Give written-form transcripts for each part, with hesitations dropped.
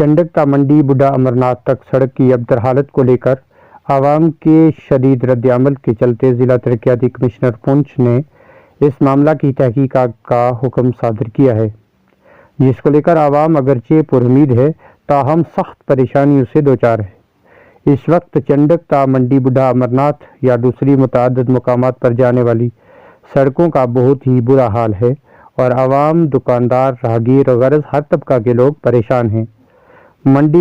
चंडकता मंडी बुढ़ा अमरनाथ तक सड़क की अबतर हालत को लेकर आवाम के शदीद रद्द-ए-अमल के चलते जिला तरक्याती कमिश्नर पुंछ ने इस मामला की तहकीकात का हुक्म सादर किया है, जिसको लेकर आवाम अगरचे पुरुम्मीद है ताहम सख्त परेशानियों से दो चार है। इस वक्त चंडकता मंडी बुढ़ा अमरनाथ या दूसरी मुतअद्दिद मकामात पर जाने वाली सड़कों का बहुत ही बुरा हाल है और आवाम, दुकानदार, राहगीर और गरज हर तबका के लोग परेशान हैं। मंडी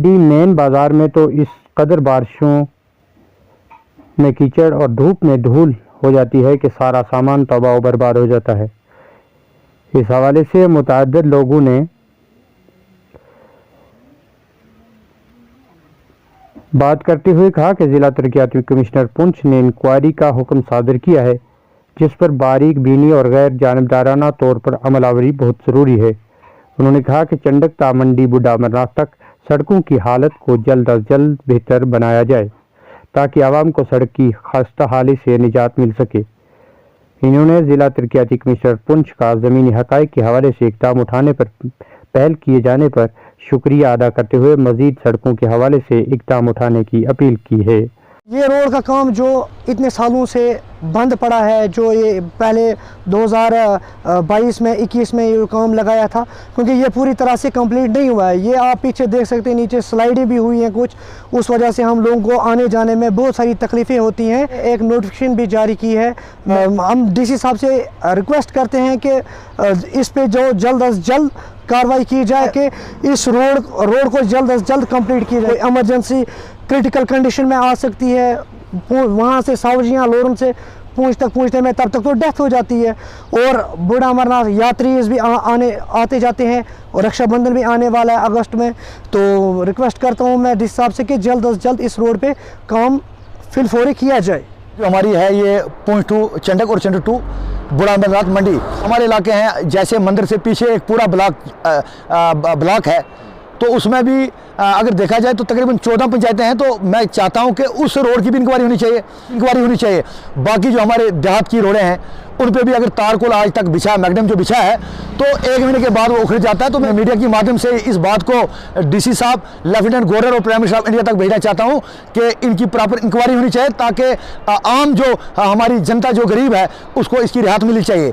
मेन बाजार में तो इस कदर बारिशों में कीचड़ और धूप में धूल हो जाती है कि सारा सामान तबाह बर्बाद हो जाता है। इस हवाले से मुतअद्दिद लोगों ने बात करते हुए कहा कि जिला तरक्याती कमिश्नर पुंछ ने इंक्वायरी का हुक्म सादर किया है, जिस पर बारीक बीनी और गैर जानिबदाराना तौर पर अमलावरी बहुत ज़रूरी है। उन्होंने कहा कि चंडकता मंडी बुढ़ा अमरनाथ तक सड़कों की हालत को जल्द अज जल्द बेहतर बनाया जाए ताकि आवाम को सड़क की खस्ता हाली से निजात मिल सके। इन्होंने जिला तरक्याती कमिश्नर पुंछ का ज़मीनी हक़ाइक़ के हवाले से इक़दाम उठाने पर पहल किए जाने पर शुक्रिया अदा करते हुए मज़ीद सड़कों के हवाले से इक़दाम उठाने की अपील की है। ये रोड का काम जो इतने सालों से बंद पड़ा है, जो ये पहले 2022 में 21 में ये काम लगाया था, क्योंकि ये पूरी तरह से कंप्लीट नहीं हुआ है। ये आप पीछे देख सकते हैं, नीचे स्लाइडें भी हुई हैं कुछ, उस वजह से हम लोगों को आने जाने में बहुत सारी तकलीफ़ें होती हैं। एक नोटिफिकेशन भी जारी की है। हम डीसी साहब से रिक्वेस्ट करते हैं कि इस पे जो जल्द अज जल्द कार्रवाई की जाए कि इस रोड को जल्द अज जल्द कंप्लीट की जाए। इमरजेंसी क्रिटिकल कंडीशन में आ सकती है, वहाँ से सावजियाँ लोरम से पूंछ तक पहुँचने में तब तक तो डेथ हो जाती है। और बुढ़ा अमरनाथ यात्री भी आते जाते हैं और रक्षाबंधन भी आने वाला है अगस्त में। तो रिक्वेस्ट करता हूँ मैं डीसी साहब से कि जल्द अज जल्द इस रोड पे काम फिलफौरी किया जाए। जो हमारी है ये पुंछ टू चंडक और चंडक टू बुढ़ा अमरनाथ मंडी हमारे इलाके हैं। जैसे मंदिर से पीछे एक पूरा ब्लॉक है, तो उसमें भी अगर देखा जाए तो तकरीबन 14 पंचायतें हैं। तो मैं चाहता हूं कि उस रोड की भी इंक्वायरी होनी चाहिए। बाकी जो हमारे देहात की रोडें हैं उन पे भी अगर तारकोल आज तक बिछा, मैगडम जो बिछा है, तो 1 महीने के बाद वो उखड़ जाता है। तो मैं मीडिया के माध्यम से इस बात को डीसी साहब, लेफ्टिनेंट गवर्नर और प्राइम मिनिस्टर ऑफ इंडिया तक भेजना चाहता हूं कि इनकी प्रॉपर इंक्वायरी होनी चाहिए ताकि आम जो हमारी जनता जो गरीब है उसको इसकी राहत मिलनी चाहिए।